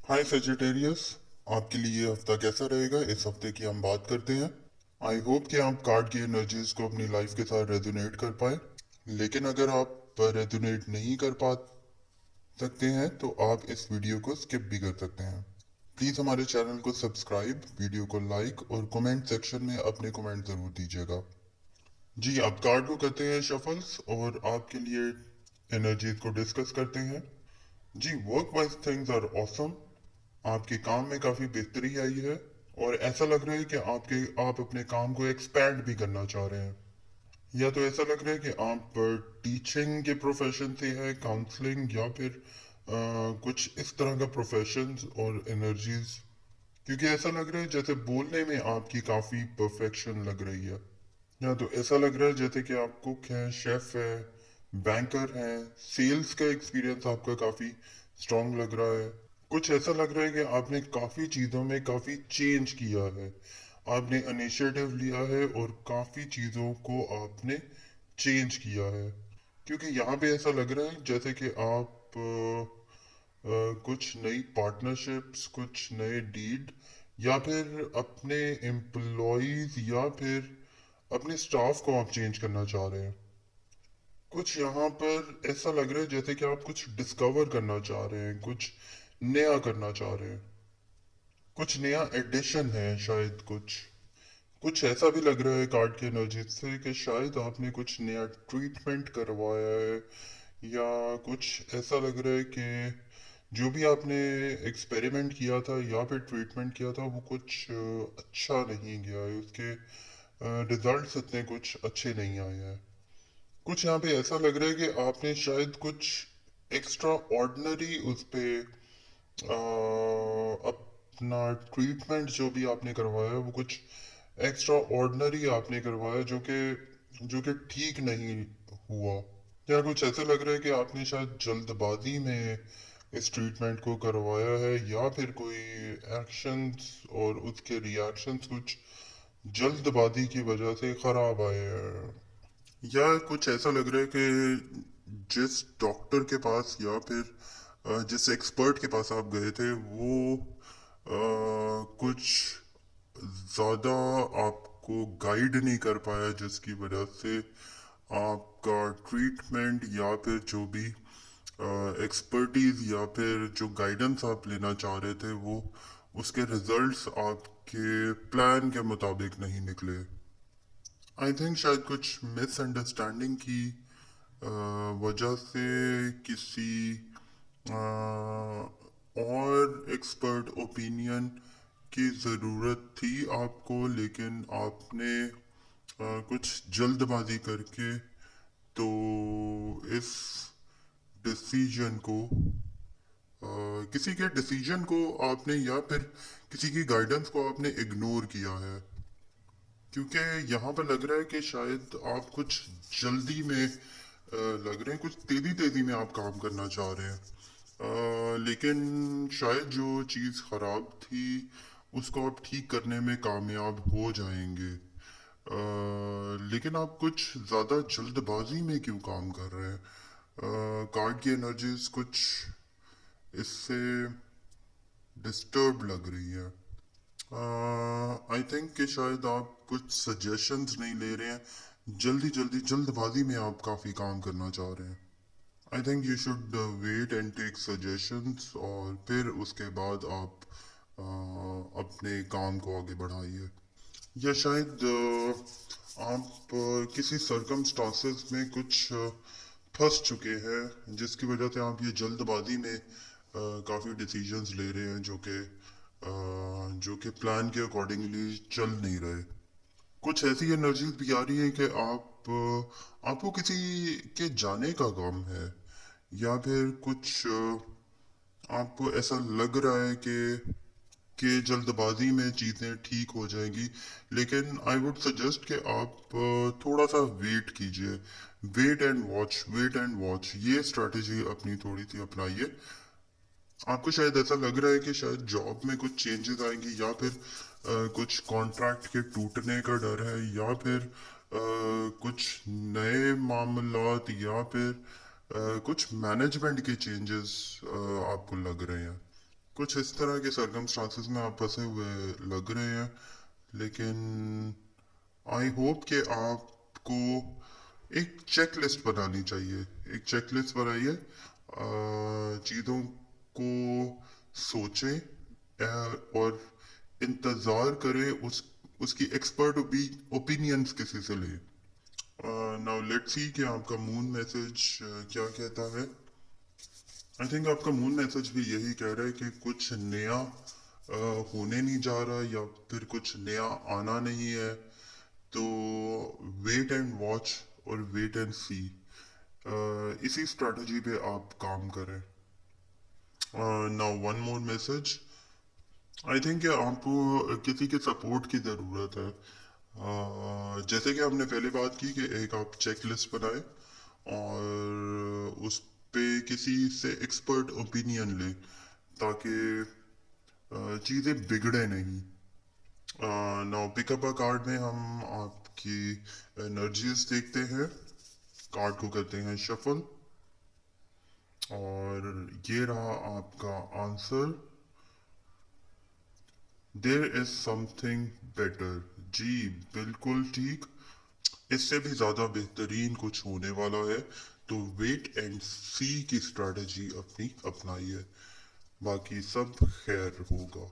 हाय Sagittarius. आपके लिए ये हफ्ता कैसा रहेगा, इस हफ्ते की हम बात करते हैं। आई होप कि आप कार्ड की एनर्जीज को अपनी लाइफ के साथ रेजोनेट कर पाए। लेकिन अगर आप रेजोनेट नहीं कर पा सकते हैं तो आप इस वीडियो को स्किप भी कर सकते हैं। प्लीज़ हमारे चैनल को सब्सक्राइब, वीडियो को लाइक और कमेंट सेक्शन में अपने कमेंट ज़रूर दीजिएगा। जी, आप कार्ड को करते हैं शफल्स और आपके लिए एनर्जीज को डिस्कस करते हैं। जी, work wise things are awesome. आपके काम में काफी बेहतरी आई है और ऐसा लग रहा है कि आप अपने काम को एक्सपैंड भी करना चाह रहे हैं। या तो ऐसा लग रहा है कि आप टीचिंग के प्रोफेशन से है, काउंसलिंग, या फिर कुछ इस तरह का प्रोफेशन और एनर्जीज। क्योंकि ऐसा लग रहा है जैसे बोलने में आपकी काफी परफेक्शन लग रही है। या तो ऐसा लग रहा है जैसे कि आप कुक हैं, शेफ है, बैंकर हैं, सेल्स का एक्सपीरियंस आपका काफी स्ट्रांग लग रहा है। कुछ ऐसा लग रहा है कि आपने काफी चीजों में काफी चेंज किया है। आपने इनिशिएटिव लिया है और काफी चीजों को आपने चेंज किया है। क्योंकि यहाँ पे ऐसा लग रहा है जैसे कि आप कुछ नई पार्टनरशिप्स, कुछ नए डीड, या फिर अपने एम्प्लॉयज या फिर अपने स्टाफ को आप चेंज करना चाह रहे हैं। कुछ यहाँ पर ऐसा लग रहा है जैसे कि आप कुछ डिस्कवर करना चाह रहे हैं, कुछ नया करना चाह रहे हैं, कुछ नया एडिशन है शायद। कुछ कुछ ऐसा भी लग रहा है कार्ड के एनर्जी से कि शायद आपने कुछ नया ट्रीटमेंट करवाया है, या कुछ ऐसा लग रहा है कि जो भी आपने एक्सपेरिमेंट किया था या फिर ट्रीटमेंट किया था वो कुछ अच्छा नहीं गया है, उसके रिजल्ट्स इतने कुछ अच्छे नहीं आए हैं। कुछ यहाँ पे ऐसा लग रहा है कि आपने शायद कुछ एक्स्ट्रा ऑर्डिनरी उस पे अपना ट्रीटमेंट जो भी आपने करवाया है वो कुछ एक्स्ट्रा ऑर्डिनरी आपने करवाया जो कि ठीक नहीं हुआ। या कुछ ऐसा लग रहा है कि आपने शायद जल्दबाजी में इस ट्रीटमेंट को करवाया है, या फिर कोई एक्शंस और उसके रिएक्शंस कुछ जल्दबाजी की वजह से खराब आए हैं। या कुछ ऐसा लग रहा है कि जिस डॉक्टर के पास या फिर जिस एक्सपर्ट के पास आप गए थे वो कुछ ज़्यादा आपको गाइड नहीं कर पाया, जिसकी वजह से आपका ट्रीटमेंट या फिर जो भी एक्सपर्टीज या फिर जो गाइडेंस आप लेना चाह रहे थे वो उसके रिजल्ट्स आपके प्लान के मुताबिक नहीं निकले। आई थिंक शायद कुछ मिसअंडरस्टैंडिंग की वजह से किसी और एक्सपर्ट ओपिनियन की ज़रूरत थी आपको, लेकिन आपने कुछ जल्दबाजी करके तो इस डिसीजन को किसी के डिसीजन को आपने या फिर किसी की गाइडेंस को आपने इग्नोर किया है। क्योंकि यहाँ पर लग रहा है कि शायद आप कुछ जल्दी में लग रहे हैं, कुछ तेजी तेजी में आप काम करना चाह रहे हैं। लेकिन शायद जो चीज़ खराब थी उसको आप ठीक करने में कामयाब हो जाएंगे। लेकिन आप कुछ ज़्यादा जल्दबाजी में क्यों काम कर रहे हैं? कार्ड की एनर्जीज कुछ इससे डिस्टर्ब लग रही है। आई थिंक कि शायद आप कुछ सजेशंस नहीं ले रहे हैं, जल्दबाजी में आप काफ़ी काम करना चाह रहे हैं। I think you should wait and take suggestions और फिर उसके बाद आप अपने काम को आगे बढ़ाइए। या शायद आप किसी सरकमस्टांसेस में कुछ फंस चुके हैं जिसकी वजह से आप ये जल्दबाजी में काफ़ी डिसीजंस ले रहे हैं जो कि प्लान के अकॉर्डिंगली चल नहीं रहे। कुछ ऐसी एनर्जीज भी आ रही है कि आपको किसी के जाने का गम है, या फिर कुछ आपको ऐसा लग रहा है कि जल्दबाजी में चीज़ें ठीक हो जाएंगी। लेकिन आई वुड सजेस्ट कि आप थोड़ा सा वेट कीजिए। वेट एंड वॉच ये स्ट्रैटेजी अपनी थोड़ी सी अपनाइए। आपको शायद ऐसा लग रहा है कि शायद जॉब में कुछ चेंजेस आएंगे, या फिर कुछ कॉन्ट्रैक्ट के टूटने का डर है, या फिर कुछ नए मामलात, या फिर कुछ मैनेजमेंट के चेंजेस आपको लग रहे हैं। कुछ इस तरह के सर्कमस्टांसेस में आप फंसे हुए लग रहे हैं, लेकिन आई होप कि आपको एक चेक लिस्ट बनानी चाहिए। एक चेक लिस्ट बनाइए, चीज़ों को सोचें, और इंतज़ार करें उसकी एक्सपर्ट ओपिनियंस किसी से लें। नाउ लेट्स सी कि आपका मून मैसेज क्या कहता है। आई थिंक आपका मून मैसेज भी यही कह रहा है कि कुछ नया होने नहीं जा रहा, या फिर कुछ नया आना नहीं है। तो वेट एंड वॉच और वेट एंड सी, इसी स्ट्रैटेजी पे आप काम करें। Now one more message, I think आपको किसी के सपोर्ट की ज़रूरत है। जैसे कि हमने पहले बात की कि एक आप चेक लिस्ट बनाए और उस पे किसी से एक्सपर्ट ओपिनियन लें, ताकि चीज़ें बिगड़े नहीं। नाउ पिकअप अ कार्ड में हम आपकी एनर्जीज देखते हैं, कार्ड को करते हैं शफल, और ये रहा आपका answer, there is something better. जी बिल्कुल ठीक, इससे भी ज़्यादा बेहतरीन कुछ होने वाला है। तो वेट एंड सी की स्ट्रैटेजी अपनी अपनाइए, बाकी सब खैर होगा।